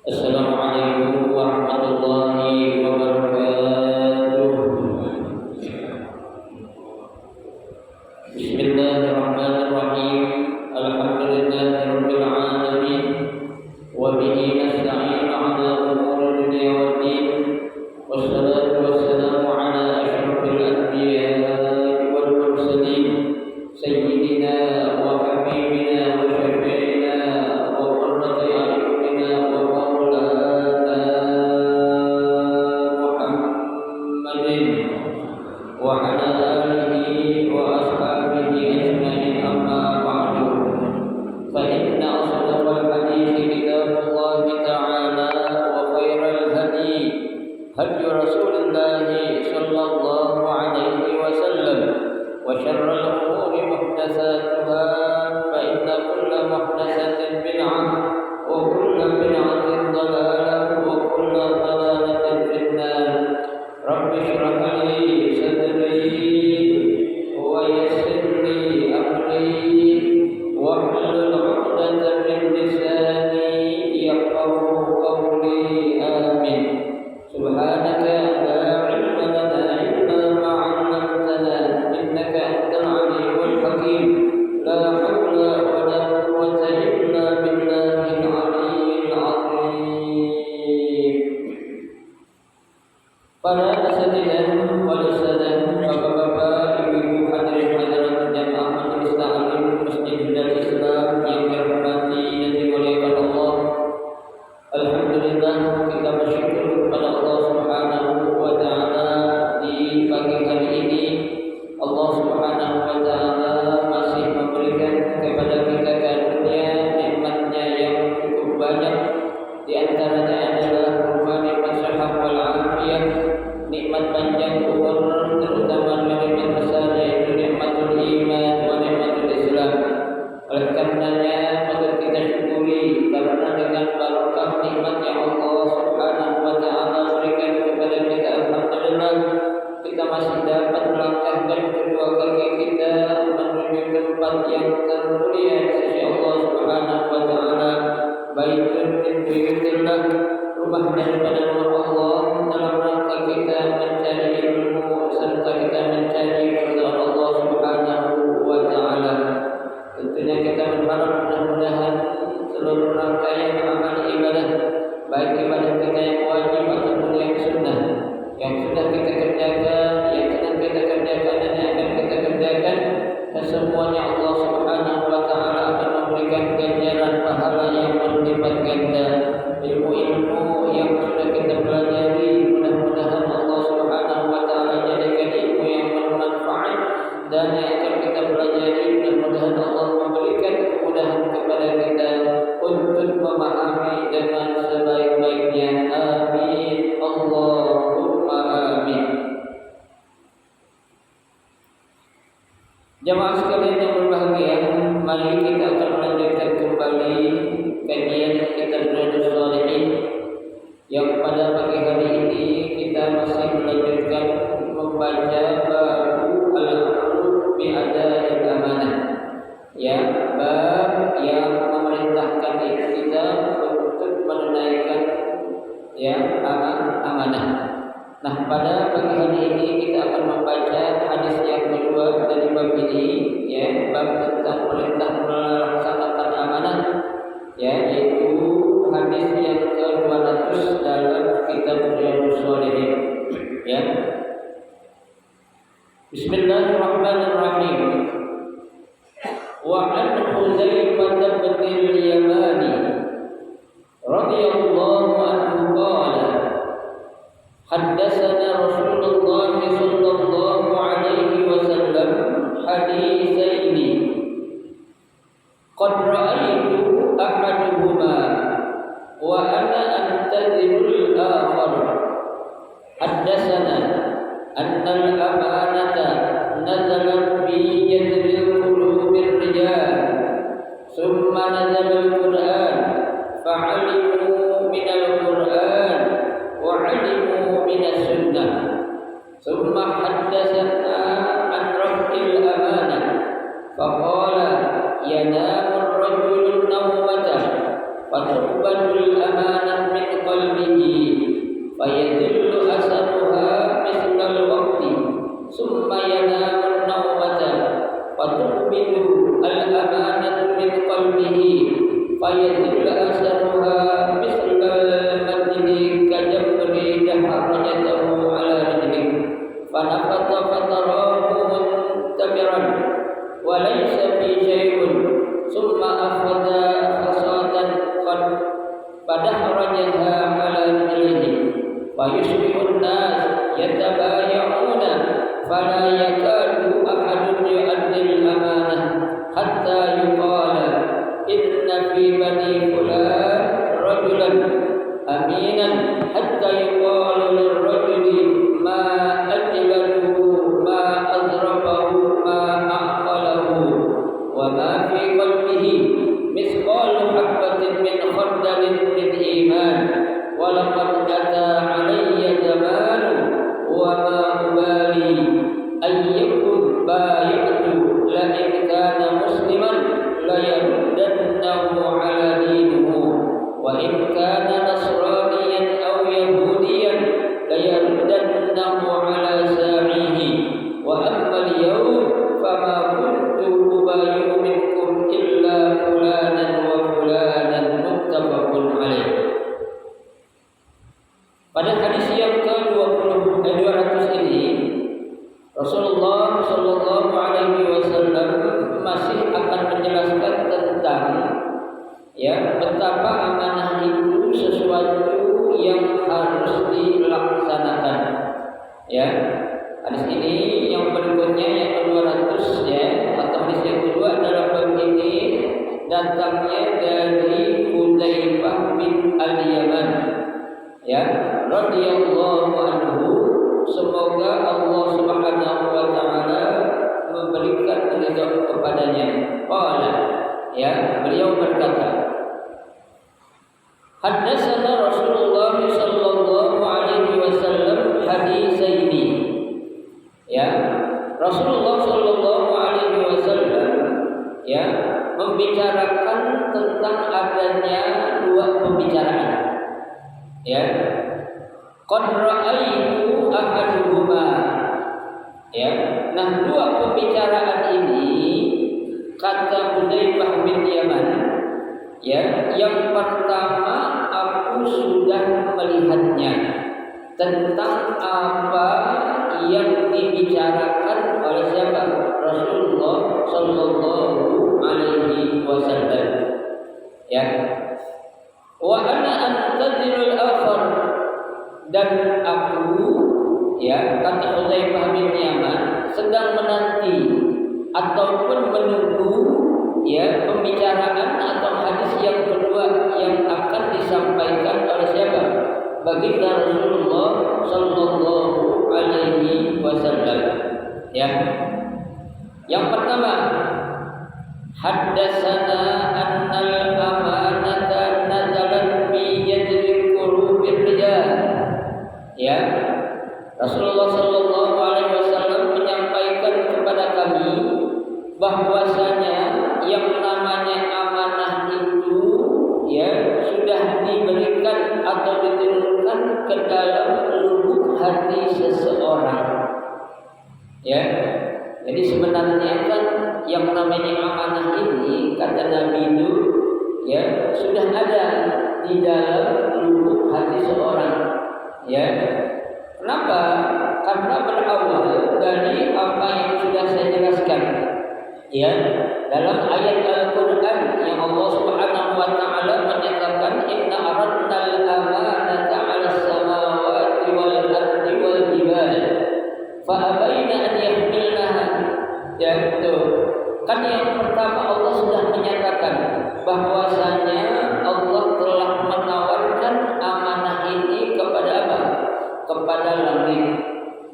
Assalamualaikum warahmatullahi wabarakatuh. Bismillahirrahmanirrahim. Alhamdulillahirabbil alamin. Wa bihi nasta'inu 'ala umuri dunya waddin. Wassalatu wassalamu 'ala asyrafil anbiya'i wal mursalin. Sayyidina wa habibina wa syafi'ina wa qurrati a'yunina wa maulana Muhammadin wa 'ala alihi wa ashabihi وشر الأمور محدثاتها فإن كل محدثة بدعة وكل بدعة ضلالة وكل ضلالة في النار رب اشرح لي صدري ويسر لي أمري واحلل عقدة من لساني يفقهوا قولي آمين سبحانك لا علم لنا إلا ما علمتنا إنك أنت العليم الحكيم لا حول ولا قوة إلا بالله العلي العظيم. Para asatidzah wal ustadzah, bapak-bapak, ibu-ibu, hadirin hadirat jamaah majelis taklim Masjid Darul Islam yang dirahmati dan dimuliakan Allah. Alhamdulillah, kita bersyukur kepada Allah Subhanahu wa taala di pagi hari ini. Allah Subhanahu wa taala masih memberikan kepada kita karunia nikmat-Nya yang cukup banyak. Di antaranya adalah berupa nikmat sehat wal afiyah, nikmat panjang umur, terutama nikmat besar yaitu nikmatul iman wa nikmatul Islam. Oleh karenanya patut kita syukuri karena dengan barokah nikmat yang Allah Subhanahu wa taala berikan kepada kita, alhamdulillah kita masih dapat melangkahkan kedua kaki kita menuju tempat yang termulia di sisi Allah Subhanahu wa taala. Baitun min buyutillah, rumah daripada rumah Allah, dalam rangka kita mencari ilmu serta kita mencari keridhaan Allah Subhanahu wa taala. Tentunya kita berharap mudah-mudahan seluruh rangkaian amal ibadah, baik ibadah kita yang wajib ataupun yang sunnah, yang sudah kita kerjakan, yang sedang kita kerjakan dan yang akan kita kerjakan, semuanya Allah Subhanahu wa taala akan memberikan ganjaran pahala yang berlipat ganda. Ilmu-ilmu yang sudah kita pelajari, mudah-mudahan Allah Subhanahu wa taala jadikan ilmu yang bermanfaat, dan yang akan kita pelajari mudah-mudahan Allah memberikan kemudahan kepada kita untuk memahami dengan sebaik-baiknya. Amin Allahumma amin. Jamaah sekalian yang berbahagia, mari kita akan melanjutkan kembali kajian kitab Riyadhus Shalihin yang pada pagi hari ini kita masih melanjutkan membaca bab al-amru bi ada'il amanah. Ya, bab yang memerintahkan kita untuk menunaikan amanah. Nah, pada pagi hari ini kita akan membaca hadis yang kedua dari bab ini, bab tentang perintah melaksanakan amanah, yaitu hadis yang ke-200 dalam kitab Riyadhus Shalihin. Bismillahirrahmanirrahim. Wa an Hudzaifah bin al-Yamani radhiyallahu anhu qala حدثنا رسول الله صلى الله عليه وسلم حديثين قد رأيت أحدهما وأنا أنتظر الآخر. حدثنا أن الأمانة نزلت في جذر قلوب الرجال ثم نزل القرآن فعلموا من القرآن وعلموا من السنة ثم حدثنا عن رفع الأمانة فقال ينام الرجل النومة فتقبل الأمانة من قلبه فيذل أثرها مثل الوقت ثم ينام النومة فتقبل الأمانة من قلبه فيذل أثرها مثل المجد كجمر دحرجته على رجله فنفط فتراه منتبرا وليس في شيء ثم أخذ خصاة قد فدحرجها على رجله ويشبه الناس يتبايعون فلا يكاد أحد يؤدي الأمانة حتى يقال إن في بني فلان رجلا أمينا حتى يقال للرجل ما أجله ما أضربه ما datangnya dari Hudzaifah bin Al-Yaman, ya, radhiyallahu anhu, semoga Allah Subhanahu wa taala memberikan ridha kepadanya. Qala, ya, beliau berkata, haddatsana Rasulullah sallallahu alaihi wasallam hadisaini. Ya, Rasulullah sallallahu alaihi wasallam, ya, membicarakan tentang adanya dua pembicaraan. Ya, qad ra'aitu ahaduhuma. Ya, nah dua pembicaraan ini kata Hudzaifah bin Yaman, ya, yang pertama aku sudah melihatnya tentang apa yang dibicarakan oleh siapa? Rasulullah sallallahu alaihi wasallam. Ya. Wa ana antazirul akhar, dan aku, ya, kata Hudzaifah bin Yaman, sedang menanti ataupun menunggu, ya, pembicaraan atau hadis yang kedua yang akan disampaikan oleh siapa? Baginda Rasulullah sallallahu alaihi wasallam. Ya. Yang pertama, haddatsana annal amanata nazalat fi jadri qulubir rijal. Ya. Rasulullah sallallahu alaihi wasallam menyampaikan kepada kami bahwasanya yang namanya amanah itu, ya, sudah diberikan atau diturunkan ke dalam lubuk hati seseorang. Ya, jadi sebenarnya kan yang namanya amanah ini, kata Nabi itu, ya, sudah ada di dalam lubuk hati seorang. Ya, kenapa? Karena berawal dari apa yang sudah saya jelaskan. Ya, dalam ayat Al-Quran yang Allah Subhanahu wa taala menyatakan, inna aradna al-amanata 'ala as-samawati wal ardi wal jibal fa abaina an yahmilnaha. Ya, itu kan yang pertama Allah sudah menyatakan bahwasanya Allah telah menawarkan amanah ini kepada apa? Kepada langit,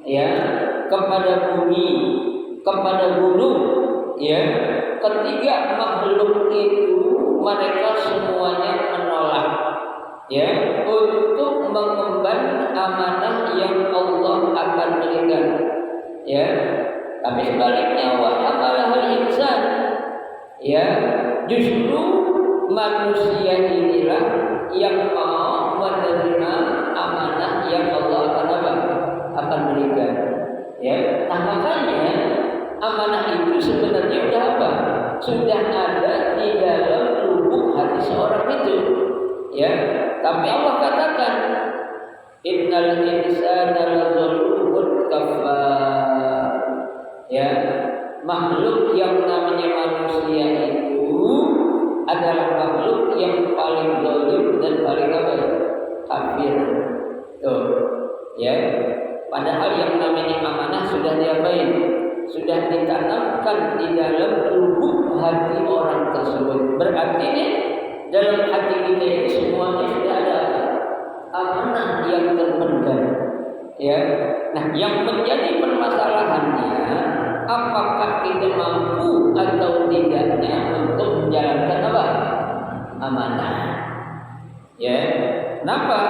ya, kepada bumi, kepada gunung. Ya, ketiga makhluk itu mereka semuanya menolak, ya, untuk mengemban amanah yang Allah akan berikan. Ya, tapi sebaliknya wa hamalahul insan, ya, justru manusia inilah yang mau menerima amanah yang Allah akan berikan. Ya, nah makanya amanah itu sebenarnya sudah apa? Sudah ada di dalam lubuk hati seorang itu. Ya, tapi Allah katakan, innal insana lazalumun kafar. Ya, makhluk yang namanya manusia itu adalah makhluk yang paling zalim dan paling apa? Kafir. Tuh, ya. Padahal yang namanya amanah sudah diapain? Sudah ditanamkan di dalam lubuk hati orang tersebut. Berarti dalam hati kita ini semuanya sudah ada amanah yang terpendam. Ya, nah yang menjadi permasalahannya, apakah kita mampu atau tidaknya untuk menjalankan apa? Amanah. Ya, kenapa?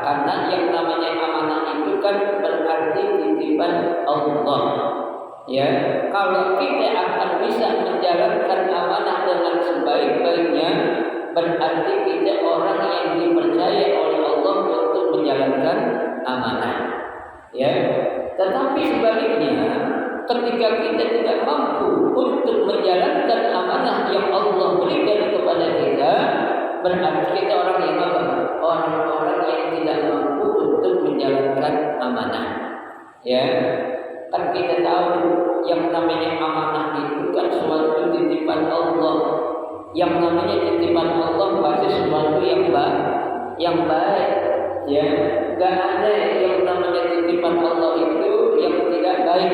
Karena yang namanya amanah itu kan berarti titipan Allah. Ya, kalau kita akan bisa menjalankan amanah dengan sebaik-baiknya, berarti kita orang yang dipercaya oleh Allah untuk menjalankan amanah. Ya, tetapi sebaliknya, ketika kita tidak mampu untuk menjalankan amanah yang Allah berikan kepada kita, berarti kita orang yang apa? Orang-orang yang tidak mampu untuk menjalankan amanah. Ya. Kan kita tahu yang namanya amanah itu kan suatu titipan Allah. Yang namanya titipan Allah pasti sesuatu yang baik. Ya, gak ada yang namanya titipan Allah itu yang tidak baik.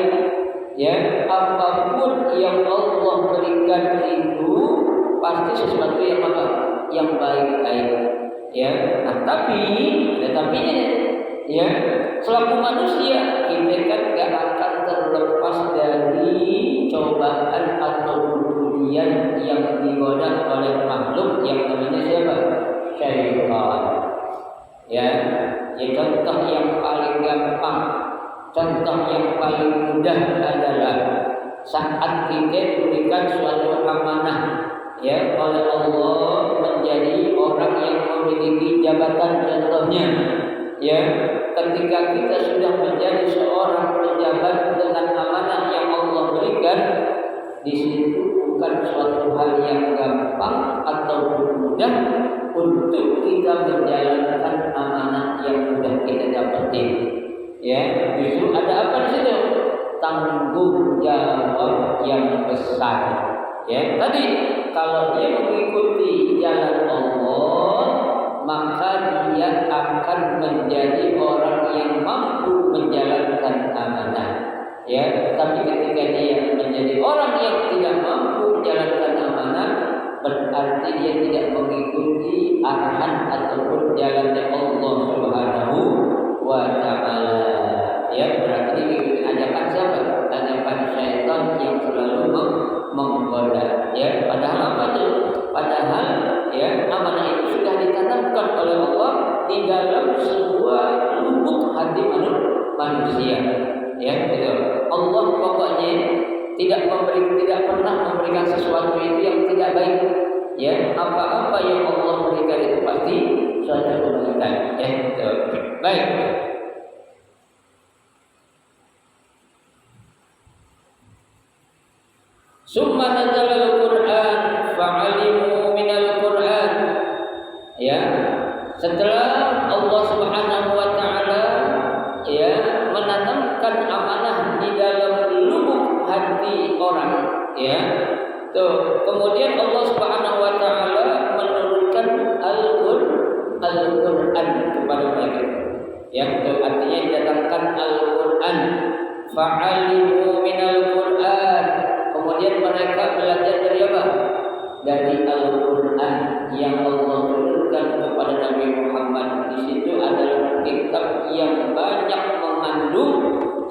Ya, apapun yang Allah berikan itu pasti sesuatu yang apa? Yang baik-baik. Ya, nah, tapi ada tapinya. Ya, selaku manusia kita kan gak akan terlepas dari cobaan atau ujian yang digoda oleh makhluk yang namanya siapa? Syaitan. Ya, contoh yang paling gampang, contoh yang paling mudah adalah saat kita diberikan suatu amanah ya oleh Allah menjadi orang yang memiliki jabatan, contohnya ya ketika kita sudah menjadi seorang pejabat dengan amanah yang Allah berikan, di situ bukan suatu hal yang gampang atau mudah untuk kita menjalankan amanah yang sudah kita dapetin. Ya, justru ada apa di situ? Tanggung jawab yang besar. Ya, tadi kalau dia mengikuti jalan Allah, maka dia akan menjadi orang yang mampu menjalankan amanah. Ya, tapi ketika dia menjadi orang yang tidak mampu menjalankan amanah, berarti dia tidak mengikuti arahan ataupun jalannya Allah Subhanahu wa Ta'ala. Ya, berarti mengikuti ajakan siapa? Ajakan syaitan yang selalu menggoda. Ya, padahal apa itu? Padahal ya amanah itu sudah ditanamkan oleh Allah di dalam sebuah lubuk hati manusia. Ya, gitu. Allah pokoknya tidak pernah memberikan sesuatu itu yang tidak baik. Ya, apa-apa yang Allah berikan itu pasti suatu kebaikan. Ya, gitu. Baik. Summa nazala al-Qur'an fa'alimu minal Qur'an. Ya, setelah Allah Subhanahu wa Ta'ala ya menanamkan amanah di dalam lubuk hati orang, ya. Tuh, kemudian Allah Subhanahu wa Ta'ala menurunkan Al-Qur'an kepada mereka. Ya, itu artinya didatangkan Al-Qur'an. Fa'alimu minal Qur'an. Kemudian mereka belajar dari apa? Dari Al-Quran yang Allah turunkan kepada Nabi Muhammad. Di situ adalah kitab yang banyak mengandung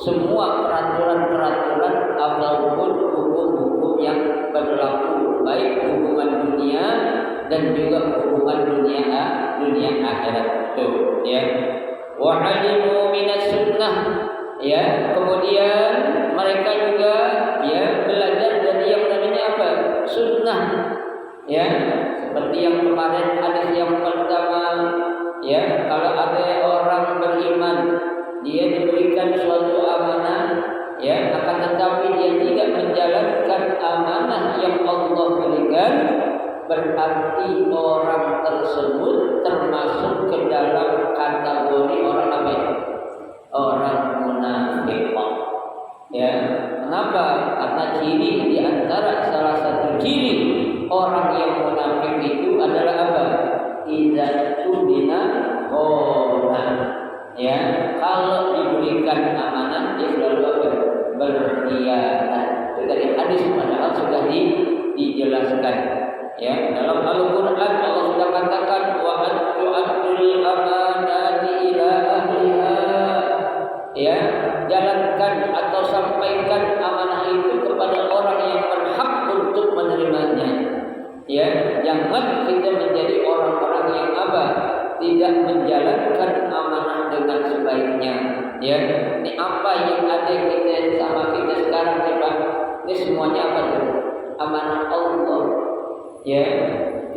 semua peraturan-peraturan ataupun hukum-hukum yang berlaku, baik hubungan dunia dan juga hubungan dunia akhirat. Tuh, ya. Wa 'alimu minas sunnah. Ya, kemudian mereka juga ya belajar dari yang namanya apa? Sunnah. Ya, seperti yang kemarin hadis yang pertama, ya, kalau ada orang beriman, dia diberikan suatu amanah, ya, akan tetapi dia tidak menjalankan amanah yang Allah berikan, berarti orang tersebut termasuk ke dalam kategori orang apa? Orang munafik. Ya, kenapa? Karena ciri di antara salah satu ciri orang yang munafik itu adalah apa? Idza tudina qona. Ya, kalau diberikan amanah dia selalu apa? Berkhianat. Itu dari hadis padahal sudah dijelaskan. Ya, dalam Al-Qur'an Allah sudah katakan wa atu'addul amanati ila ahliha. Ya, jalankan atau sampaikan amanah itu kepada orang yang berhak untuk menerimanya. Ya, jangan kita menjadi orang-orang yang apa? Tidak menjalankan amanah dengan sebaiknya. Ya, ini apa yang ada kita sama kita sekarang nih Pak? Ini semuanya apa tuh? Amanah Allah. Ya,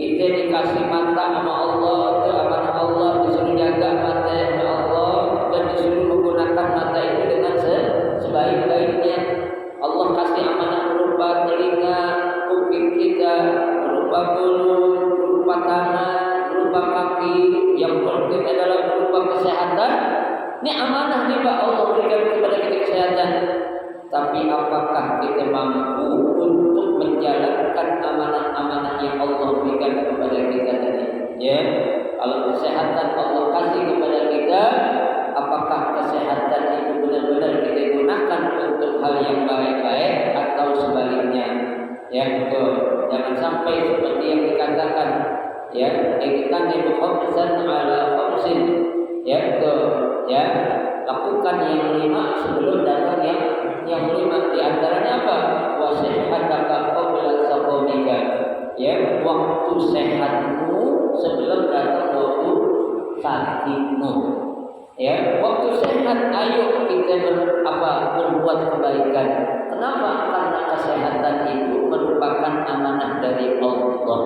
kita dikasih mata sama Allah, itu amanah Allah, disuruh jaga mata Allah dan disuruh menggunakan mata itu dengan sebaik-baiknya. Allah kasih amanah berupa telinga, kuping kita, berupa mulut, berupa tangan, berupa kaki, yang penting adalah berupa kesehatan. Ini amanah nih Pak, Allah berikan kepada kita kesehatan. Tapi apakah kita mampu untuk menjalankan amanah-amanah yang Allah berikan kepada kita tadi? Ya, kalau kesehatan Allah kasih kepada kita, apakah kesehatan itu benar-benar kita gunakan untuk hal yang baik-baik atau sebaliknya? Ya, betul. Jangan Jangan sampai seperti yang dikatakan, ya, kita khamsan ala khamsin, ya, ya, lakukan yang 5 sebelum datang yang 5. Di antaranya apa? Wasihhataka qabla saqamika, ya, waktu sehatmu sebelum datang waktu sakitmu. Ya, waktu sehat ayo kita berbuat kebaikan. Kenapa? Karena kesehatan itu merupakan amanah dari Allah.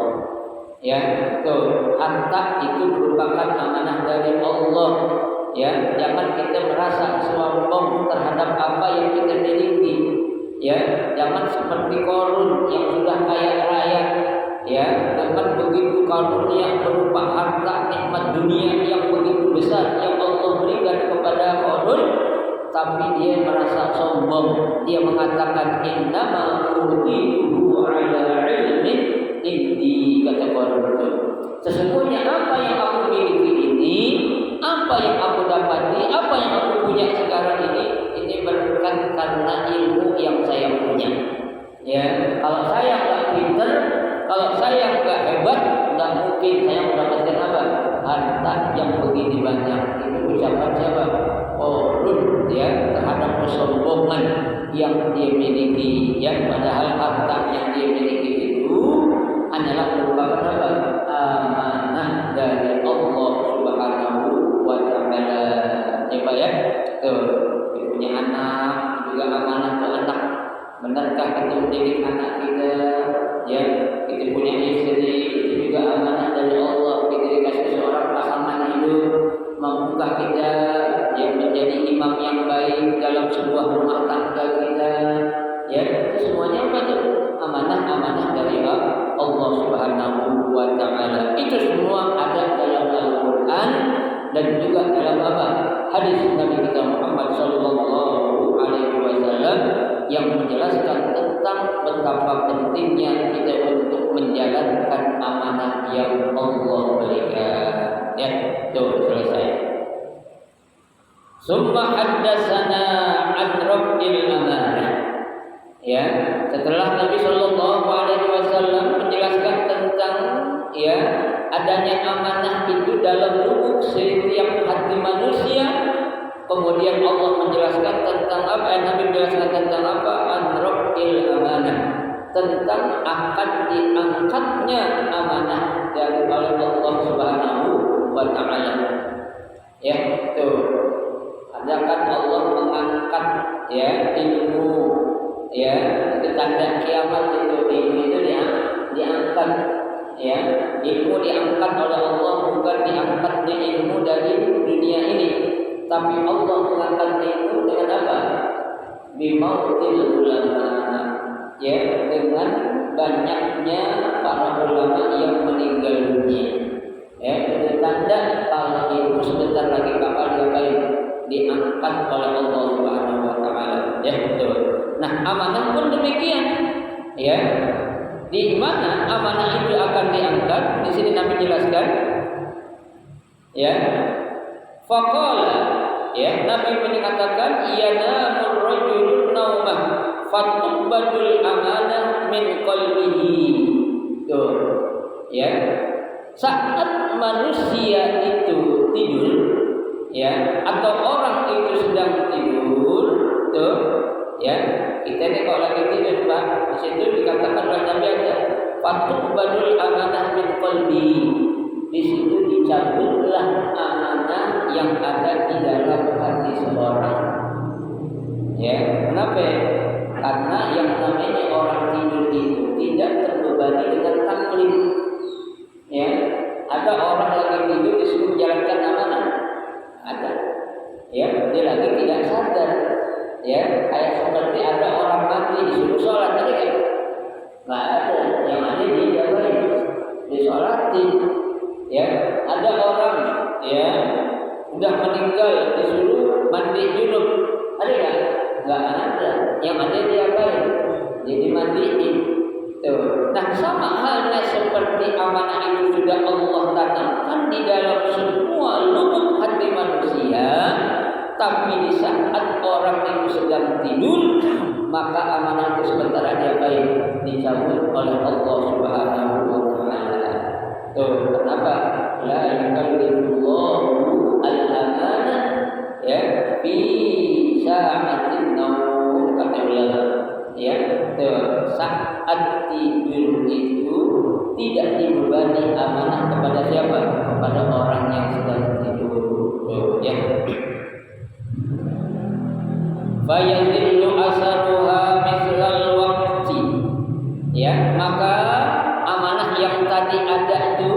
Ya, tuh, harta itu merupakan amanah dari Allah. Ya, jangan kita merasa sombong terhadap apa yang kita miliki. Ya, jangan seperti Qarun yang sudah kaya raya. Ya, dengan begitu karunia berupa harta nikmat dunia yang begitu besar yang Allah berikan kepada Qarun, tapi dia merasa sombong. Dia mengatakan innama utitu ala ilmin indi, kata Qarun. Sesungguhnya apa yang aku miliki ini, apa yang aku dapati, apa yang aku punya sekarang ini berkat karena ilmu yang saya punya. Ya, kalau saya nggak pintar, kalau saya nggak hebat, nggak mungkin saya mendapatkan apa? Harta yang begini banyak. Itu ucapan siapa? Qarun, ya, terhadap kesombongan yang dia miliki. Ya, padahal harta yang dia miliki itu hanyalah merupakan apa? Amanah dari Allah Subhanahu wa Ta'ala. Ya, Pak, ya. Tuh, punya anak juga amanah ke anak. Benarkah kita mendidik anak kita? Ya, kita punya istri, itu juga amanah dari Allah. Kita dikasih seorang pasangan hidup, mampukah kita yang menjadi imam yang baik dalam sebuah rumah tangga kita? Ya, itu semuanya apa itu? Amanah-amanah dari Allah Subhanahu wa Ta'ala. Itu semua ada dalam Al-Quran dan juga dalam apa? Hadis Nabi kita Muhammad sallallahu alaihi wasallam yang menjelaskan tentang betapa pentingnya kita untuk menjalankan amanah yang Allah berikan. Ya, itu selesai. Summa haddatsana an rabbil amanah. Ya, setelah Nabi sallallahu alaihi wasallam menjelaskan tentang ya adanya amanah itu dalam lubuk setiap hati manusia, kemudian Allah menjelaskan tentang apa? Nabi menjelaskan tentang apa? An-rabbil amanah, tentang akan diangkatnya amanah dari Allah Subhanahu wa Ta'ala. Ya, itu adakan Allah mengangkat ya ilmu, ya, itu tanda kiamat itu ilmu itu diangkat. Ya, ilmu diangkat oleh Allah, bukan diangkatnya ilmu dari dunia ini, tapi Allah mengangkat ilmu dengan apa? Bimautil ulama, ya, dengan banyaknya para ulama yang meninggal dunia. Ya, itu tanda kalau ilmu sebentar lagi bakal diangkat oleh Allah Subhanahu wa Ta'ala. Ya, betul. Nah, amanah pun demikian. Ya, di mana amanah itu akan diangkat? Di sini Nabi jelaskan. Ya, faqala, ya, Nabi menyatakan yanamur rajulun naumah fatubbadul amanah min qalbihi. Tuh, ya, saat manusia itu tidur, ya, atau orang itu sedang tidur, tuh, ya, kita ini kalau lagi tidur, Pak, di situ dikatakan oleh Nabi ada fatubbadul amanah min qalbi. Di situ dicabutlah amanah yang ada di dalam hati seorang. Ya, kenapa? Karena yang namanya orang tidur itu tidak terbebani dengan taklif. Ya, ada orang lagi tidur disuruh menjalankan amanah, ada. Ya, dia lagi tidak sadar. Ya, kayak seperti ada orang mati disuruh sholat, ada kan? Nggak ada. Yang ada dia jabarin, disolatin. Ya, ada orang ya udah meninggal disuruh mandi junub, ada nggak? Nggak ada. Yang ada dia baik, jadi mandiin. Tuh. Nah, sama halnya seperti amanah itu sudah Allah tanamkan di dalam semua lubuk hati manusia. Tapi di saat orang itu sedang tidur, maka amanah itu sebentar aja baik dicabut oleh Allah Subhanahu Tuh, kenapa? La yukallifullahu al-amanah ya fi sa'atin naum kata ulama. Ya, tuh, saat tidur itu tidak dibebani amanah kepada siapa? Kepada orang yang sedang tidur. Tuh, ya. Fayadillu asaruha mislal waqti. Ya, maka amanah yang tadi ada itu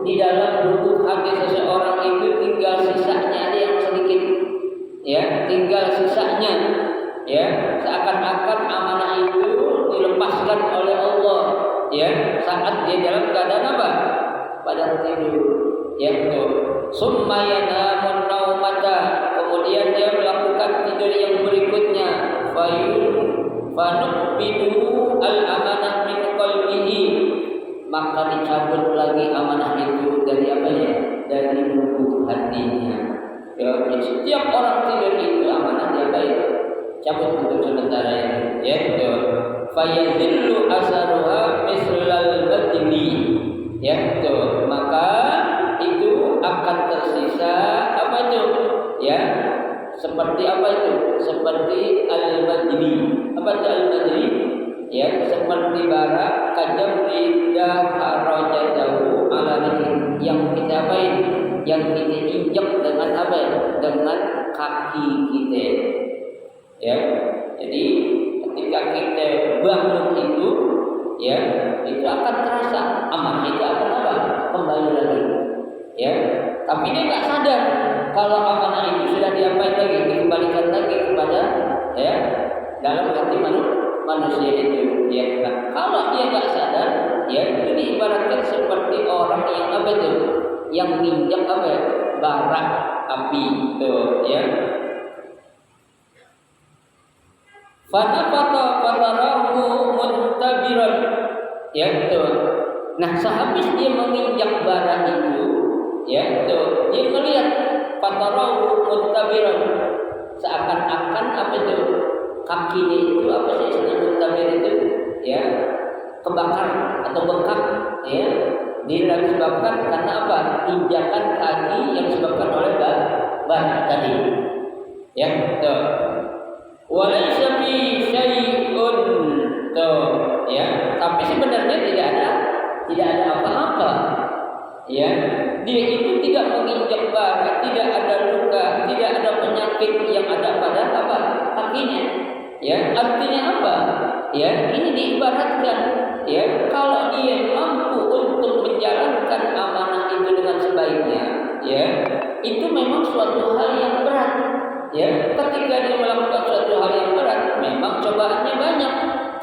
di dalam lubuk hati seseorang itu tinggal sisanya ada yang sedikit. Ya, tinggal sisanya. Ya, seakan-akan amanah itu dilepaskan oleh Allah. Ya, saat dia dalam keadaan apa? Pada tidur. Ya, itu. Summa yanamun naumata. Kemudian dia melakukan tidur yang berikutnya. Fanukbidu al-amanah min qalbihi. Maka dicabut lagi amanah itu dari apa ya? Dari lubuk hatinya. Ya, setiap orang tidur itu amanah dia baik. Cabut untuk sementara ini. Ya, itu. Fayadillu asaruha mislal badli. Ya, itu. Maka itu akan tersisa apa itu? Ya, seperti apa itu? Seperti al-badli. Apa itu al-badli? Ya, seperti bara kajamri daharajatahu ala rijli. Yang kita apain? Yang kita injak dengan apa ya? Dengan kaki kita. Ya, jadi ketika kita bangun itu, ya, itu akan terasa amanah itu akan apa? Kembali lagi. Ya, tapi dia nggak sadar kalau amanah itu sudah diapain lagi, dikembalikan lagi kepada ya dalam hati manusia itu. Ya, nah, kalau dia nggak sadar, ya itu diibaratkan seperti orang yang apa itu, yang minjak apa ya, bara api itu, ya. Fanafata fatarahu muntabiran. Ya, itu. Nah, sehabis dia menginjak bara itu, ya, itu, dia melihat fatarahu muntabiran. Seakan-akan apa itu? Kakinya itu apa sih istilah muntabir itu? Ya, kebakar atau bengkak, ya. Dia disebabkan karena apa? Injakan kaki yang disebabkan oleh bara tadi. Ya, itu. Walaysa fi syai'un, tuh, ya, tapi sebenarnya tidak ada apa-apa. Ya, dia itu tidak menginjak bara, tidak ada luka, tidak ada penyakit yang ada pada apa? Kakinya. Ya, artinya apa? Ya, ini diibaratkan, ya, kalau dia mampu untuk menjalankan amanah itu dengan sebaiknya, ya, itu memang suatu hal yang berat. Ya, ketika dia melakukan suatu hal yang berat, memang cobaannya banyak.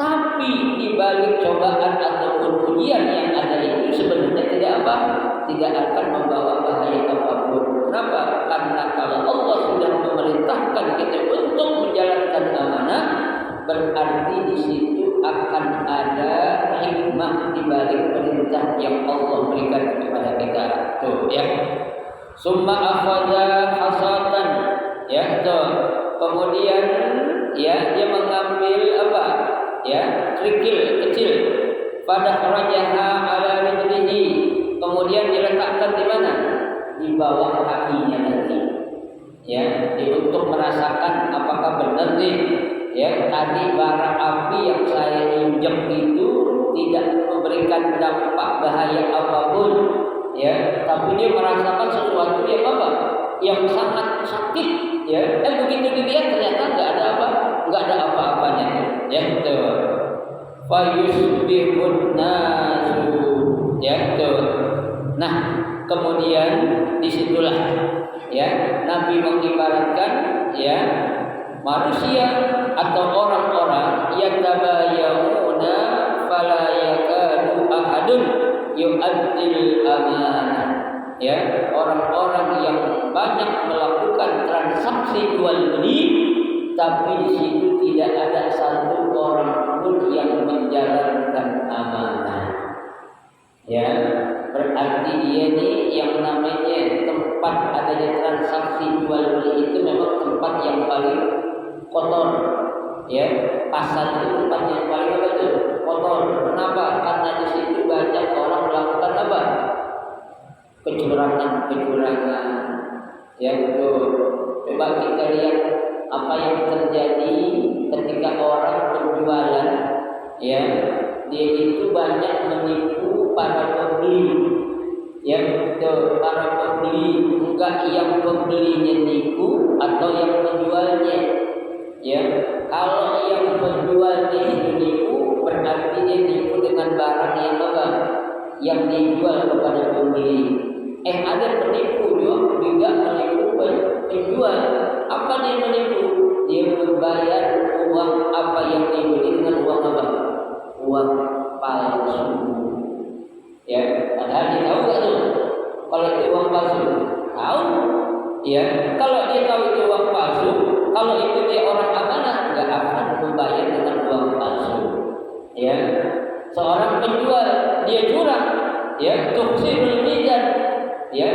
Tapi di balik cobaan ataupun ujian yang ada itu sebenarnya tidak apa, tidak akan membawa bahaya apapun. Kenapa? Karena kalau Allah sudah memerintahkan kita untuk menjalankan amanah, berarti di situ akan ada hikmah di balik perintah yang Allah berikan kepada kita. Tuh, ya. Summa akhadha hasatan. Ya, tuh. Kemudian ya dia mengambil apa? Ya, kerikil kecil. Pada rajaha ala rijlihi. Kemudian diletakkan di mana? Di bawah kakinya nanti. Ya, untuk merasakan apakah benar nih, ya, tadi bara api yang saya injak itu tidak memberikan dampak bahaya apapun. Ya, tapi dia merasakan sesuatu yang apa? Yang sangat sakit, ya. Begitu dilihat ternyata nggak ada apa-apanya, ya, betul. Fayusbihun nasu, ya, betul. Nah, kemudian disitulah, ya, Nabi mengibaratkan, ya, manusia atau orang-orang yang tabayyauna fala yakadu ahadun yu'addil amanah. Ya, orang-orang yang banyak melakukan transaksi jual beli, tapi di situ tidak ada satu orang pun yang menjalankan amanah. Ya, berarti dia ini yang namanya tempat adanya transaksi jual beli itu memang tempat yang paling kotor. Ya, pasar itu tempat yang paling kotor. Kenapa? Karena di situ banyak orang melakukan apa? kecurangan. Ya betul. Coba kita lihat apa yang terjadi ketika orang berjualan, ya dia itu banyak menipu para pembeli. Ya betul, para pembeli, enggak yang pembelinya nipu atau yang menjualnya. Ya, kalau yang penjualnya itu nipu, berarti dia nipu dengan barang yang apa? Yang dijual kepada pembeli. Ada penipu juga menipu penjual. Apa dia menipu? Dia membayar uang apa yang dibeli dengan uang apa? Uang palsu. Ya, padahal dia tahu nggak tuh kalau itu uang palsu? Tahu. Ya, kalau dia tahu itu uang palsu, kalau itu dia orang amanah, nggak akan membayar dengan uang palsu. Ya, seorang penjual dia curang, ya, tuksirul mizan, ya,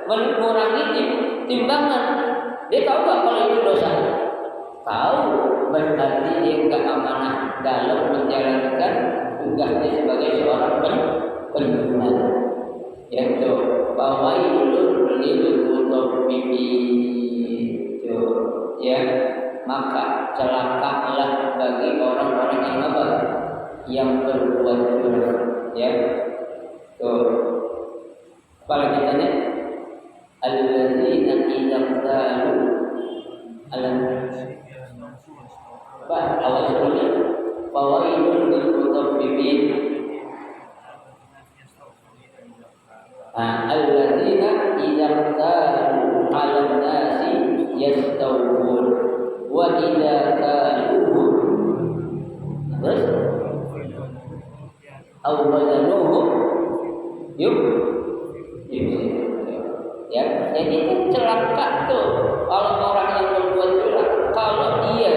mengurangi timbangan. Dia tahu nggak kalau itu dosa? Tahu, berarti dia nggak amanah dalam menjalankan tugasnya sebagai seorang penjual. Yaitu fawailun lil mutaffifin. Ya, maka celakalah bagi orang-orang yang apa? Yang berbuat curang. Ya. Tuh. Apa lagi tanya? Alladzina idza qalu awal sebelumnya fawailun lil mutaffifin. Alladzina idza qalu 'alan nasi yastawfun wa idza qaluhum terus awwaluhum ya, jadi itu celaka tuh kalau orang yang berbuat curang. Kalau dia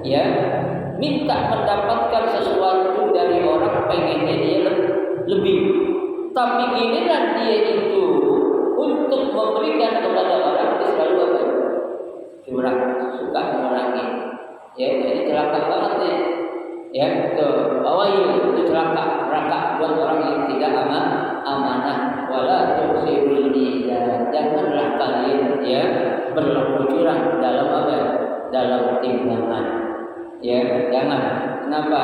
ya minta mendapatkan sesuatu dari orang, pengennya dia lebih, tapi giliran dia itu untuk memberikan kepada orang, dia selalu apa? Curang, suka mengurangi. Ya, jadi celaka banget nih. Ya, tuh bahwa itu celaka, neraka buat orang yang tidak amanah. Wala tuksirul mizan, janganlah kalian ya berlaku curang dalam apa? Dalam timbangan. Ya, jangan. Kenapa?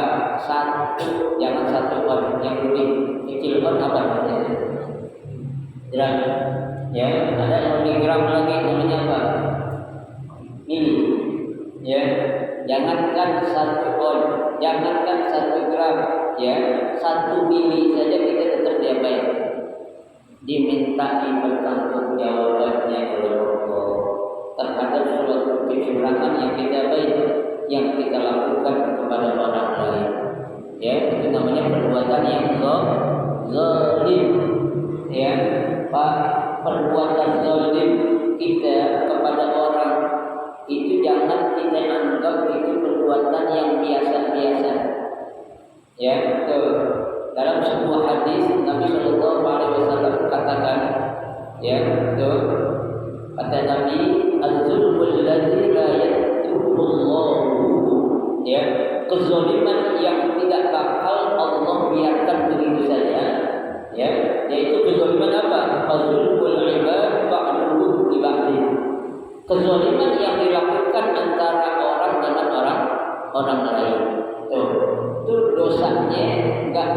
Jangan satu on, yang lebih kecil on apa namanya? Gram. Ya, ada yang lebih gram lagi namanya apa? Mili. Ya, jangankan 1 on, jangankan 1 gram, ya 1 mili saja kita tetap diapain? Dimintai pertanggungjawabannya oleh Allah terhadap suatu kecurangan yang kita yang kita lakukan kepada orang lain. Ya, itu namanya perbuatan yang zalim. Ya, perbuatan zalim kita kepada orang itu jangan kita anggap itu perbuatan yang biasa-biasa. Ya, betul. Dalam sebuah hadis Nabi Shallallahu Alaihi Wasallam katakan, ya, betul. Kata Nabi, "Al-zulmul ladzi la yatubullahu." Ya, kezaliman yang tidak bakal Allah biarkan begitu saja. Ya, yaitu kezaliman apa? Al-zulmul ibad ba'duhum li ba'din. Kezaliman yang dilakukan antara orang dengan orang lain. Tuh, itu dosanya enggak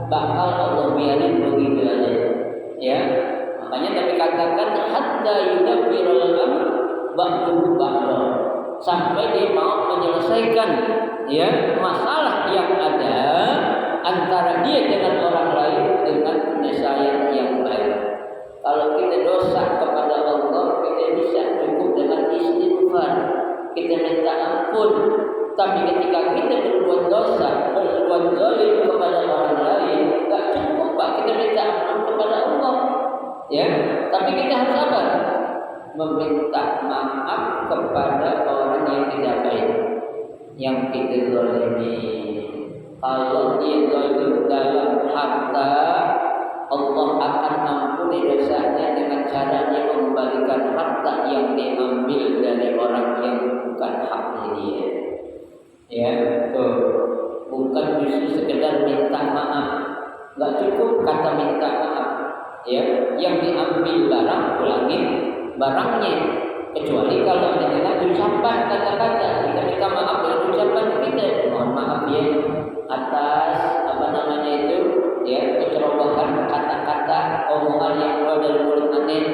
bakal Allah biarin begitu aja. Ya, makanya Nabi katakan hatta yudabbirul amr ba'du ba'da, sampai dia mau menyelesaikan ya masalah yang ada antara dia dengan orang lain dengan penyelesaian yang baik. Kalau kita dosa kepada Allah, kita bisa cukup dengan istighfar, kita minta ampun. Tapi ketika kita berbuat dosa, berbuat zalim kepada orang lain, tak cukup Pak kita minta ampun kepada Allah. Ya, tapi kita harus apa? Meminta maaf kepada orang yang tidak baik, yang kita zalimi. Kalau dia zalim dalam harta, Allah akan ampuni dosanya dengan cara dia mengembalikan harta yang diambil dari orang yang bukan haknya dia. Ya, betul. Bukan justru sekedar minta maaf. Enggak cukup kata minta maaf. ya, yang diambil barang ulangin barangnya, kecuali kalau ada dengan ucapan kata-kata. Kita minta maaf dengan ucapan kita, mohon maaf ya atas apa namanya itu ya kecerobohan kata-kata omongan yang keluar dari mulut aneh.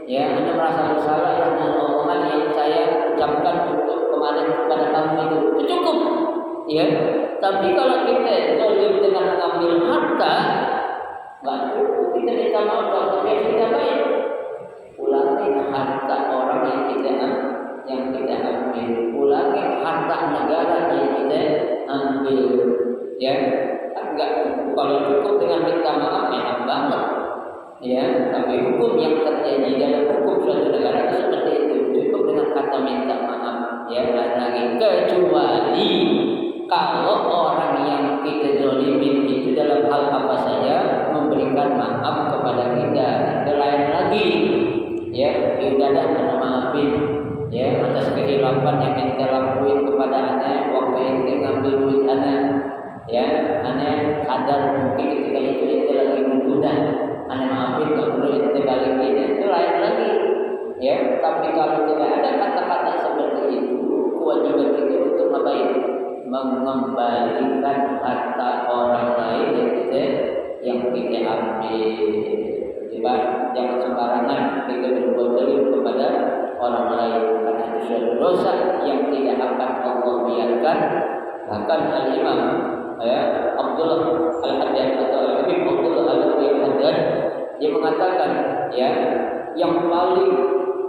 Ya, Anda merasa bersalah ya dengan omongan yang saya ucapkan untuk kemarin kepada kamu itu cukup. Ya, tapi kalau kita zalim dengan mengambil harta, nggak cukup kita minta maaf, tapi kita baik. Ulangi harta orang yang kita ambil, ulangi harta negara yang kita ambil. Ya, enggak cukup. Kalau cukup dengan minta maaf enak banget. Ya, tapi hukum yang terjadi dalam hukum suatu negara itu seperti itu, cukup dengan kata minta maaf. Ya, lagi kecuali kalau orang yang kita zalimin itu dalam hal apa saja memberikan maaf kepada kita, itu lain lagi. Ya, sudah dah maafin. Ya, atas kehilapan yang kita lakuin kepada anak waktu kita ngambil duit anak. Ya, anak sadar mungkin ketika itu kita lagi mudah. Anak maafin, tak perlu kita balikin, itu lain lagi. Ya, tapi kalau tidak ada kata-kata seperti itu, kewajiban kita untuk mengembalikan harta orang lain yang kita ambil. Sebab jangan sembarangan kita berbuat zalim kepada orang lain, karena itu suatu dosa yang tidak akan Allah biarkan. Bahkan Al-Imam Abdullah Al-Haddad atau Al-Habib Abdullah Al-Haddad dia mengatakan ya, yang paling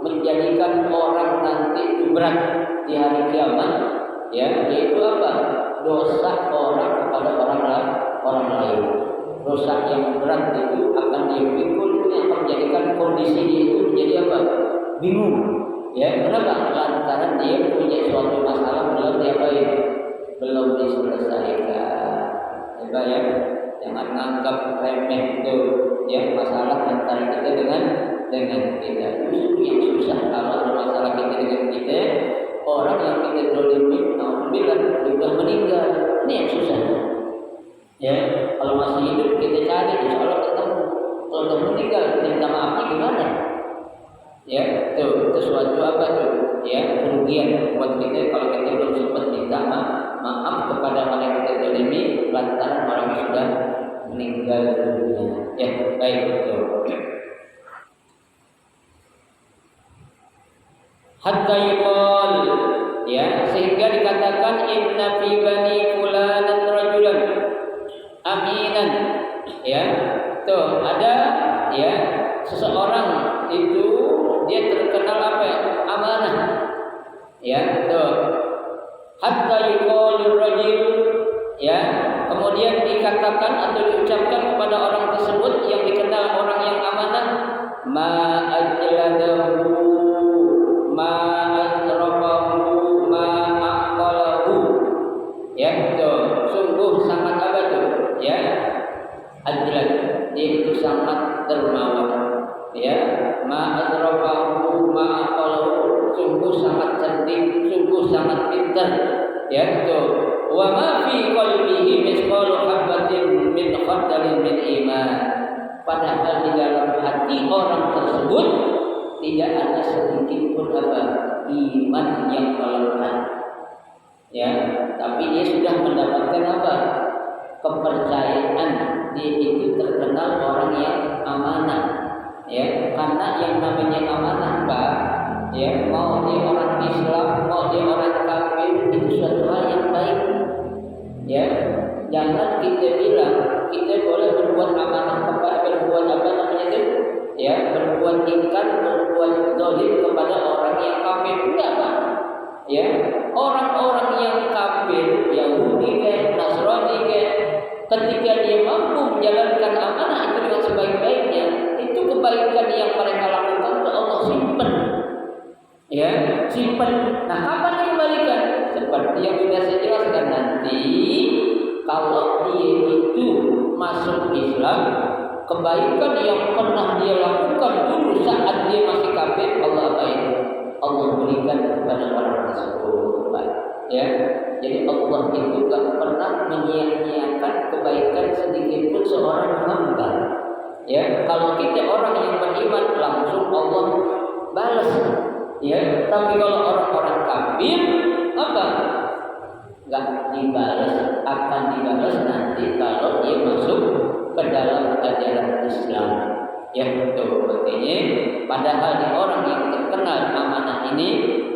menjadikan orang nanti itu berat di hari kiamat ya, yaitu apa? Dosa orang kepada orang lain. Dosa yang berat itu akan dia pikul, yang akan menjadikan kondisi itu menjadi apa? Bingung. Ya, kenapa? Lantaran dia punya suatu masalah belum diselesaikan. Ya, jangan anggap remeh itu ya masalah antara kita dengan kita. Justru yang susah kalau ada masalah kita dengan kita, orang yang kita zalimin, alhamdulillah sudah meninggal, ini yang susah. Ya, kalau masih hidup kita cari, insya Allah ketemu. Kalau sudah meninggal, kita minta maafnya gimana? Ya, itu sesuatu apa tuh? Ya, kerugian buat kita kalau kita belum sempat minta maaf kepada orang yang kita zalimi lantaran orang yang sudah meninggal dunia. Ya, baik betul. Hatta yuqal ya, sehingga dikatakan inna fi bani fulanan rajulan aminan. Ya, tuh ada ya seseorang itu dia terkenal apa ya? Amanah. Ya, tuh. Hatta yuqalur rajul ya, kemudian dikatakan atau diucapkan kepada orang tersebut yang dikenal orang yang amanah, ma ajladahu ma asrafahu ma aqalahu. Ya, tuh. Sungguh sangat apa tuh? Ya, ajlad, dia itu sangat dermawan. Ya, ma asrafahu ma aqalahu, sungguh sangat cerdik, sungguh sangat pintar. Ya, itu. Wa ma fi qalbihi misqalu habatin min khardalin min iman. Padahal di dalam hati orang tersebut tidak ada sedikit pun apa iman yang melekat. Ya, tapi dia sudah mendapatkan apa? Kepercayaan. Dia itu terkenal orang yang amanah. Ya, karena yang namanya amanah, Pak, ya, mau dia orang Islam, mau dia orang kafir, itu suatu hal yang baik. Ya, jangan kita bilang kita boleh berbuat amanah berbuat apa namanya itu? Ya, berbuat ingkar, berbuat zalim kepada orang yang kafir, enggak, Pak. Ya, orang-orang yang kafir, Yahudi kayak Nasrani kayak, ketika dia mampu menjalankan amanah itu dengan sebaik-baiknya, itu kebaikan yang mereka lakukan itu Allah simpan. Ya, simpan. Nah, kapan dikembalikan? Seperti yang sudah saya jelaskan nanti, kalau dia itu masuk Islam, kebaikan yang pernah dia lakukan dulu saat dia masih kafir, Allah Allah berikan kepada orang tersebut. Ya, jadi Allah itu tak pernah menyia-nyiakan kebaikan sedikit pun seorang hamba. Ya, kalau kita orang yang beriman langsung Allah balas. Ya, tapi kalau orang-orang kafir apa? Enggak dibalas, akan dibalas nanti kalau dia masuk ke dalam ajaran Islam. Ya, betul. Artinya padahal di orang yang terkenal amanah ini,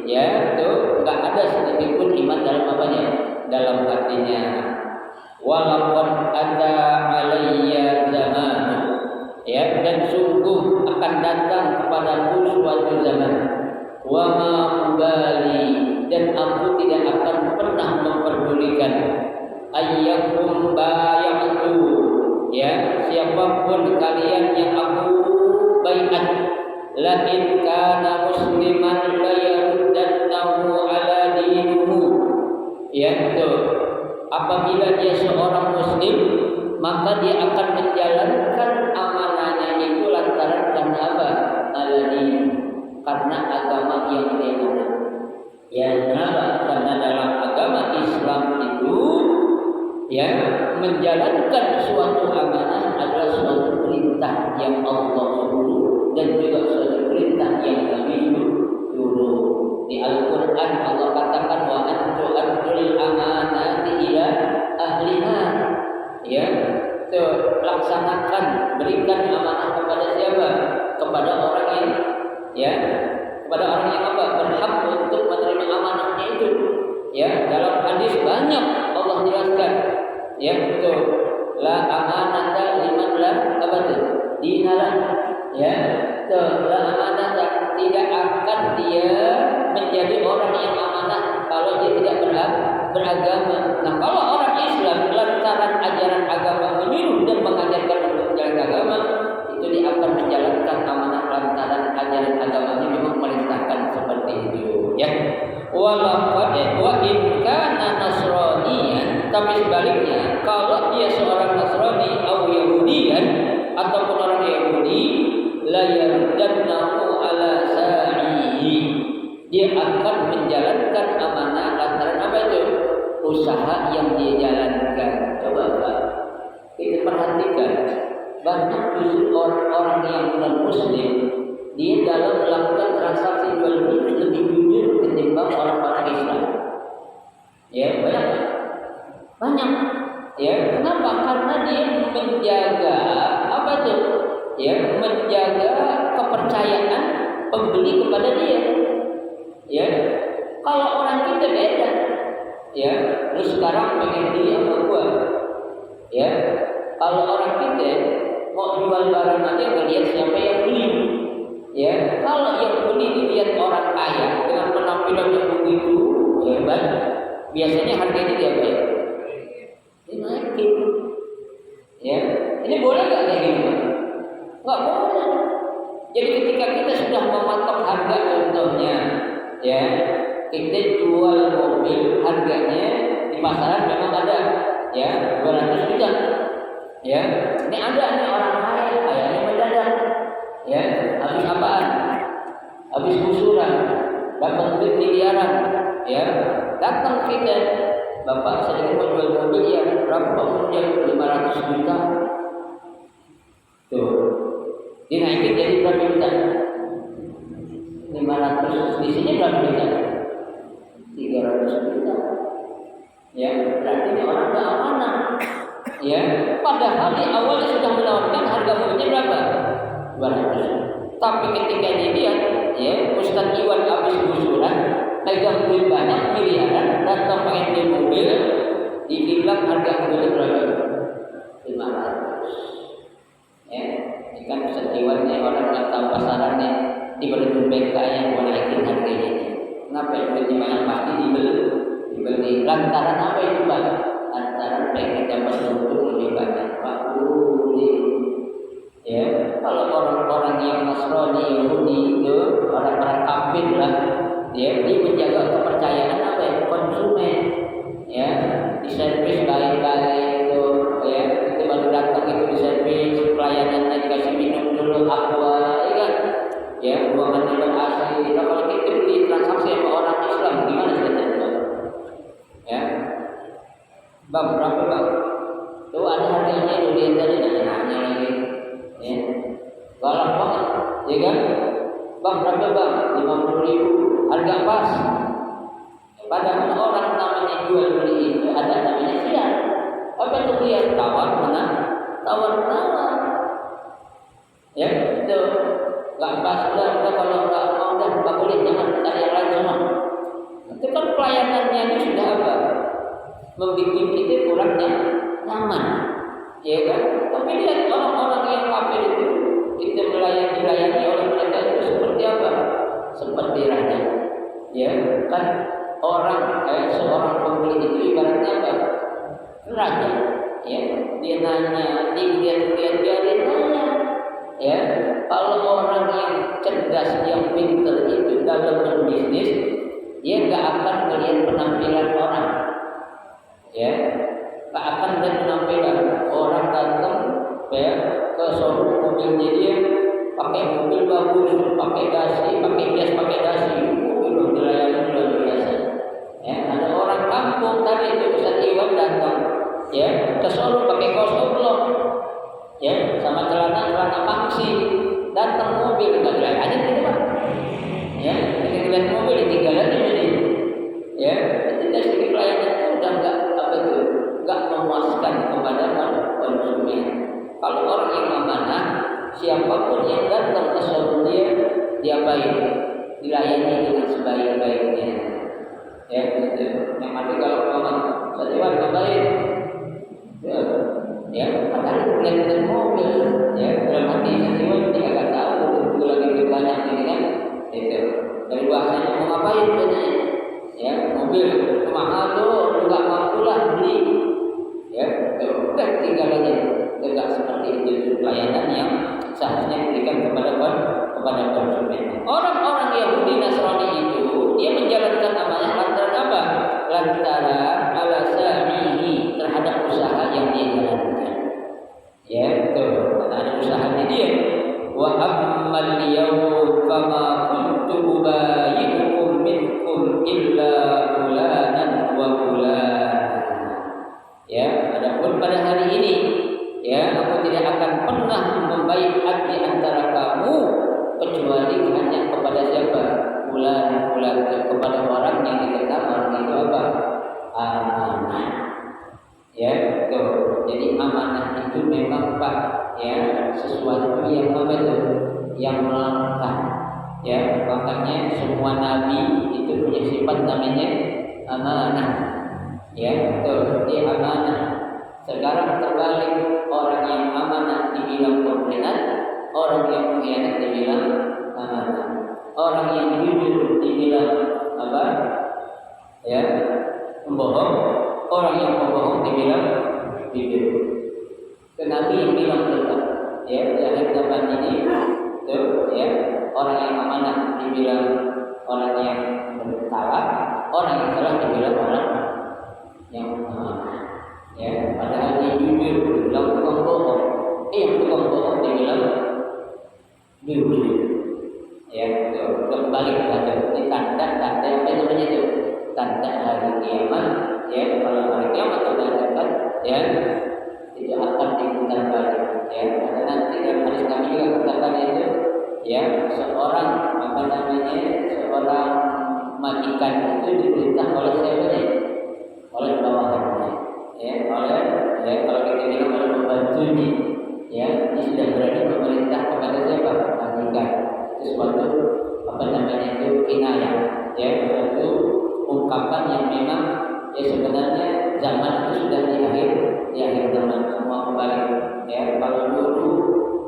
ya, itu enggak ada sedikit pun iman dalam apanya? Dalam hatinya. Walaqad ada alayya zaman. Ya, dan sungguh akan datang kepadaku suatu zaman. Wa ma ubali, dan aku tidak akan pernah memperdulikan ayyakum bayatu, ya, siapapun kalian yang aku baiat, la in kana musliman la yaruddannahu ala dinihi, ya, itu apabila dia seorang muslim maka dia akan menjalankan amanahnya itu lantaran karena apa? Ala dini, karena agama yang dia ada. Ya, kenapa? Karena dalam agama Islam itu, ya, menjalankan suatu amanah adalah suatu perintah yang Allah suruh dan juga suatu perintah yang Nabi suruh. Di Al-Quran Allah katakan wa antu'addul amanati ila ahliha. Ya, laksanakan, berikan amanah kepada siapa? Kepada orang yang, ya, kepada orang yang apa? Berhak untuk menerima amanahnya itu. Ya, dalam hadis banyak Allah jelaskan. Ya, itu la amanata liman la abad dinalah. Ya, itu la amanata, tidak akan dia menjadi orang yang amanah kalau dia tidak beragama. Nah, kalau orang Islam lantaran ajaran agama menyuruh dan mengajarkan untuk menjalankan agama, itu dia akan menjalankan amanah lantaran ajaran agamanya memang merintahkan seperti itu. Ya, walaqad wa in kana nasraniyan, tapi sebaliknya kalau dia seorang Nasrani atau Yahudian ataupun orang Yahudi, la yardannahu ala sa'ihi, dia akan menjalankan amanah lantaran apa itu? Usaha yang dia jalankan. Coba Pak, kita perhatikan banyak justru orang-orang yang non muslim dia dalam melakukan transaksi jual beli lebih jujur ketimbang orang-orang Islam. Ya, banyak. Ya, kenapa? Karena dia menjaga apa itu? Ya, menjaga kepercayaan pembeli kepada dia. Ya, kalau orang kita beda. Ya, lu sekarang pengen beli sama gua. Ya, kalau orang kita mau jual barang aja ngelihat siapa yang beli. Ya, kalau yang beli dilihat orang kaya dengan penampilan yang begitu hebat, biasanya harganya dia apa? Dinaikin. Ya, ini boleh nggak kayak gini? Nggak boleh. Jadi ketika kita sudah mematok harga, contohnya, ya, kita jual mobil harganya di pasaran memang ada, ya, 200 juta. Ya, ini ada nih orang kaya, kayaknya mendadak. Ya, habis apaan? Habis kusuran, dapat duit miliaran. Ya, datang kita, Bapak saya mau jual mobil ya, berapa kemudian 500 juta. Tuh, dinaikin jadi berapa juta? 500, di sini berapa juta? 300 juta. Ya, berarti ini orang tak amanah. Ya, padahal di awal sudah menawarkan harga mobilnya berapa? 200. Tapi ketika dilihat, ya, Ustaz Iwan habis gusuran, pegang duit banyak miliaran, datang pengen beli mobil, dibilang harga mobilnya berapa? 500. Ya, ini kan Ustaz Iwan ya, orang nggak tahu pasarannya, diberi BK yang mau naikin harganya. Kenapa duitnya banyak pasti dibeli lantaran apa itu Pak? Lantaran pengen dapat untung lebih banyak Pak. Ya, kalau orang-orang yang Nasrani, Yahudi itu orang-orang kafir lah, dia menjaga kepercayaan apa ya? Konsumen, ya, diservis baik-baik itu, ya, itu baru datang itu diservis, pelayanannya dikasih minum dulu aqua, ya kan? Ya, ruangan minum AC. Kita kalau kita beli transaksi sama orang Islam, gimana ceritanya? Ya, bang berapa bang? Tuh ada harganya, lu lihat tadi nanya lagi. Ya, galak banget, ya kan? Bang berapa bang? 50.000, harga pas. Padahal orang namanya jual beli itu ada namanya khiyar. Apa itu khiyar? Tawar menawar. Ya, itu nggak pas udah kalau nggak mau udah nggak boleh, jangan cari yang lain semua. Itu kan pelayanannya ini sudah apa? Membuat kita kurangnya nyaman, ya kan? Tapi lihat orang-orang yang kafir itu kita dilayani oleh mereka itu seperti apa? Seperti raja, ya kan? Seorang pembeli itu ibaratnya apa? Raja, ya. Dia nanya, dia nanya, ya. Kalau orang yang cerdas, yang pintar itu dalam berbisnis, dia nggak akan melihat penampilan orang, ya. Nggak akan melihat penampilan orang datang, ya, ke showroom mobilnya dia pakai mobil bagus, pakai dasi, pakai dasi, mobil dilayani luar biasa. Ya, ada orang kampung tadi itu Ustaz Iwan datang, ya, ke showroom pakai kaos oblong, ya, sama celana paksi, datang mobil nggak dilayani gitu Pak. Ya, ketika lihat mobil ditinggalan ini, ya, itu dari segi pelayanan itu udah nggak memuaskan kepada konsumen. Kalau orang yang amanah, siapapun yang datang ke showroom dia baik, dilayani dengan sebaik-baiknya. Ya, gitu. Yang mati kalau orang setiap baik, ya, padahal lihat mobil, ya, dalam hati setiap dia nggak tahu itu lagi banyak ini kan, itu dari bahasanya mau ngapain katanya, ya, mobil mahal tuh, nggak mampu lah beli, ya, udah tinggal aja, tegak seperti itu pelayanan yang seharusnya diberikan kepada konsumen. Orang-orang Yahudi Nasrani itu dia menjalankan amanah lantaran apa? Lantaran ala samihi terhadap usaha yang dia jalankan. Ya, betul. Karena ada usahanya dia. Wa ammal yawm fama kuntu ubayyukum minkum illa fulanan wa fulan. Ya, adapun pada hari ini, ya, aku tidak akan pernah membaiat di antara kamu kecuali hanya kepada siapa? Fulan kepada orang yang dikenal orang itu apa? Amanah. Ya, betul. Jadi amanah itu memang Pak, ya, sesuatu yang apa itu? Yang melangkah. Ya, makanya semua nabi itu punya sifat namanya amanah. Ya, betul. Dia amanah. Sekarang terbalik, orang yang amanah dibilang pengkhianat, orang yang pengkhianat dibilang amanah. Orang yang jujur dibilang apa? Ya, pembohong. Orang yang pembohong dibilang jujur. Nabi yang bilang tetap, ya, di akhir zaman ini, tuh, ya, orang yang amanah dibilang orang yang bersalah, orang yang salah dibilang orang yang amanah. Ya, padahal dia jujur dibilang tukang bohong. Yang tukang bohong dibilang jujur. Ya, itu kembali kepada ini tanda apa namanya itu? Tanda hari kiamat. Ya, kalau hari kiamat sudah dekat, ya, tidak akan diputar balik. Ya, karena nanti dalam hadis Nabi juga katakan itu, ya, seorang majikan itu diperintah oleh siapa? Oleh bawahannya. Ya, kalau kita bilang oleh pembantunya, ya, dia sudah berani memerintah kepada siapa? Majikan. Sesuatu itu kinayah, ya, suatu ungkapan yang memang ya sebenarnya zaman itu sudah di akhir zaman semua kembali. Ya, kalau dulu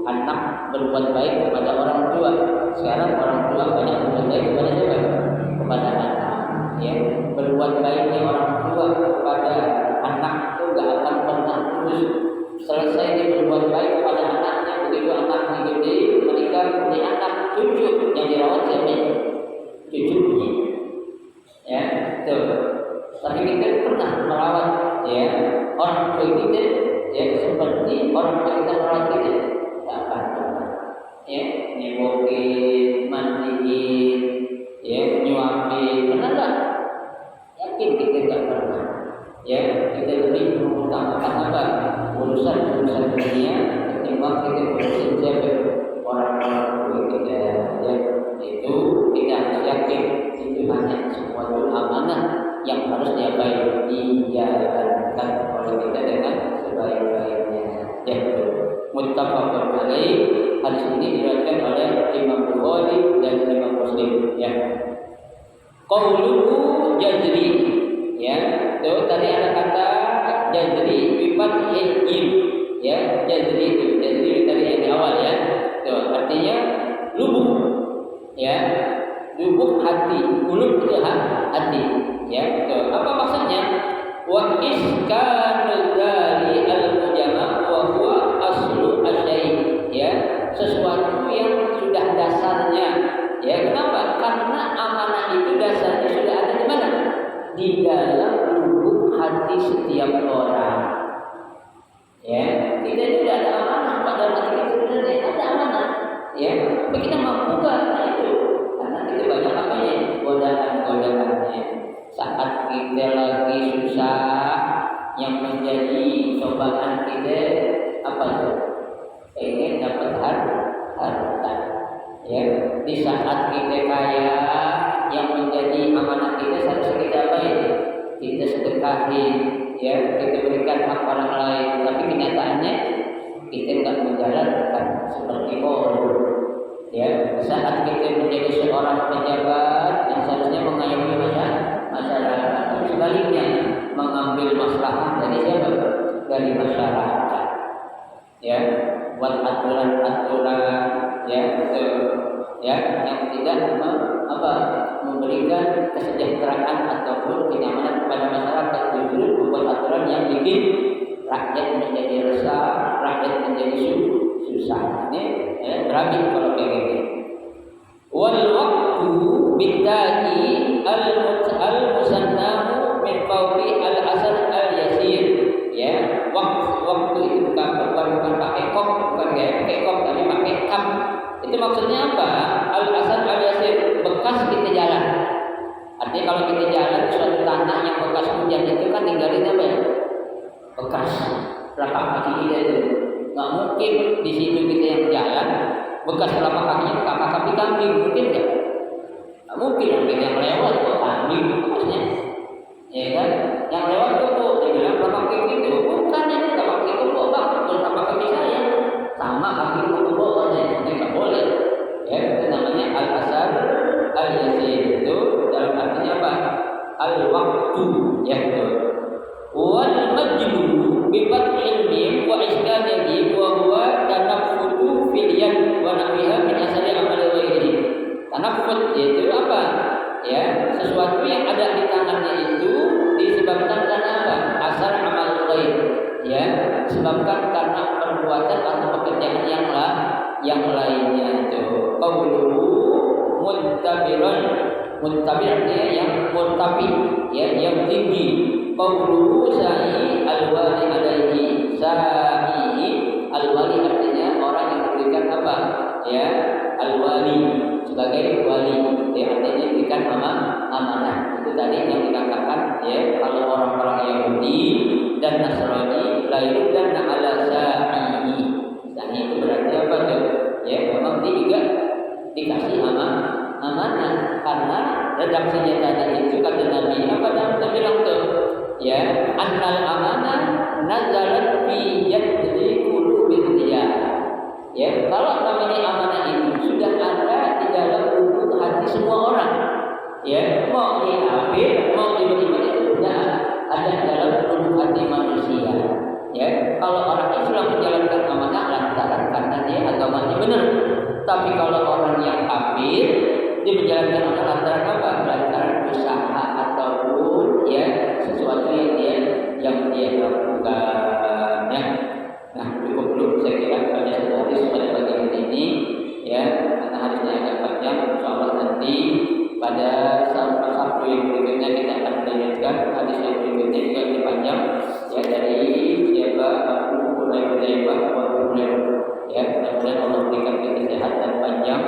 anak berbuat baik kepada orang tua, sekarang orang tua banyak berbuat baik kepada siapa? Kepada anak. Ya, berbuat baiknya orang tua kepada anak itu gak akan pernah putus. Selesai dia berbuat baik kepada anaknya, begitu anaknya gede, menikah punya anak, cucu yang dirawat siapa? Cucunya. Ya, betul. Tapi kita pernah merawat, ya, orang tua kita, ya, seperti orang tua kita merawat kita. Tak akan pernah. Ya, nyewokin, mandiin, ya, nyuapin, pernah tak? Yakin kita tak pernah. Ya, kita lebih mengutamakan apa? Urusan dunia ketimbang kita berurusan siapa? Orang muttafaqun alaih. Hadis ini diriwayatkan oleh Imam Bukhari dan Imam Muslim. Ya. Qauluhu jazri. Ya, itu tadi ada kata jazri bi fathil jim. Ya, jazri itu tadi yang di awal ya. Itu artinya lubuk. Ya, lubuk hati. Qulub itu hati. Ya, itu apa maksudnya? Wa iskanul dzali al-mujama wa huwa aslu asyai. Ya, sesuatu yang sudah dasarnya. Ya, kenapa? Karena amanah itu dasarnya sudah ada di mana? Di dalam lubuk hati setiap orang. Ya, tidak ada amanah pada hati kita sebenarnya ada amanah. Ya, tapi kita mampu nggak itu? Karena kita banyak apa ya? Godaan-godaannya. Saat kita lagi susah, yang menjadi cobaan kita apa tuh? Pengen dapat harta. Ya, di saat kita kaya, yang menjadi amanah kita harus kita apa ya? Kita sedekahin, ya, kita berikan hak orang lain. Tapi kenyataannya kita tidak menjalankan seperti orang. Ya, saat kita menjadi seorang pejabat yang seharusnya mengayomi masyarakat, tapi sebaliknya mengambil maslahat dari siapa? Dari masyarakat. Ya, buat aturan-aturan ya, ya, yang tidak memberikan kesejahteraan ataupun kenyamanan kepada masyarakat, justru membuat aturan yang bikin rakyat menjadi resah, rakyat menjadi susah. Ini berabit kalau kayak gini. Wal waqtu bitta'i al-musannamu min qawli al-asal al-yasir. Ya, waktu itu bukan pakai kop, bukan pakai kop, tapi pakai kam. Itu maksudnya apa? Al-asal al-yasir, bekas kita jalan. Artinya kalau kita jalan suatu tanah yang bekas hujan itu kan tinggalin apa ya? Bekas telapak kaki kita itu. Nggak mungkin di situ kita yang jalan bekas telapak kakinya kaki kambing, mungkin nggak? Nggak mungkin yang lewat kok kambing bekasnya. Ya kan? Yang lewat itu dibilang telapak kaki itu bukan ini telapak kaki itu kok bang, betul telapak kaki saya sama kaki itu kok ini nggak boleh. Ya, itu namanya al-asar al-yasir. Itu dalam artinya apa? Al-waktu, ya betul. Wal majlu bi fathil mim wa iskanil mim wa huwa tanaffutu fil yad wa nahwiha min asali amali ghairihi. Tanaffut itu apa? Ya, sesuatu yang ada di tangannya itu disebabkan karena apa? Asal amal ghair. Ya, disebabkan karena perbuatan atau pekerjaan yang lainnya itu. Qauluhu muntabirun. Muntabir artinya yang murtafi, ya, yang tinggi. Qauluhu sa'i al-wali alaihi. Sa'i al-wali artinya orang yang memberikan apa? Ya, al-wali sebagai wali. Ya, artinya memberikan amanah. Itu tadi yang dikatakan ya, kalau orang-orang Yahudi dan Nasrani la yurdanna ala sa'i. Sa'i itu berarti apa tuh? Ya, memang dia juga dikasih amanah karena redaksinya tadi itu kata Nabi apa Nabi bilang tuh ya annal amanah nazalat fi yadri qulubil rijal. Ya, kalau namanya amanah itu sudah ada di dalam lubuk hati semua orang. Ya, mau diambil, mau diberikan itu sudah ada dalam lubuk hati manusia. Ya, kalau orang Islam menjalankan amanah lantaran karena dia agamanya benar. Tapi kalau orang yang kafir dia menjalankan amanah lantaran apa? Lantaran usaha ataupun ya sesuatu yang dia lakukan. Ya. Nah, cukup dulu saya kira pada hadis pada bagian ini ya, karena hadisnya agak panjang. Insyaallah nanti pada Sabtu yang berikutnya kita akan melanjutkan hadis yang berikutnya juga lebih panjang ya, dari siapa Abu Hurairah ya, mudah-mudahan Allah berikan kita sehat dan panjang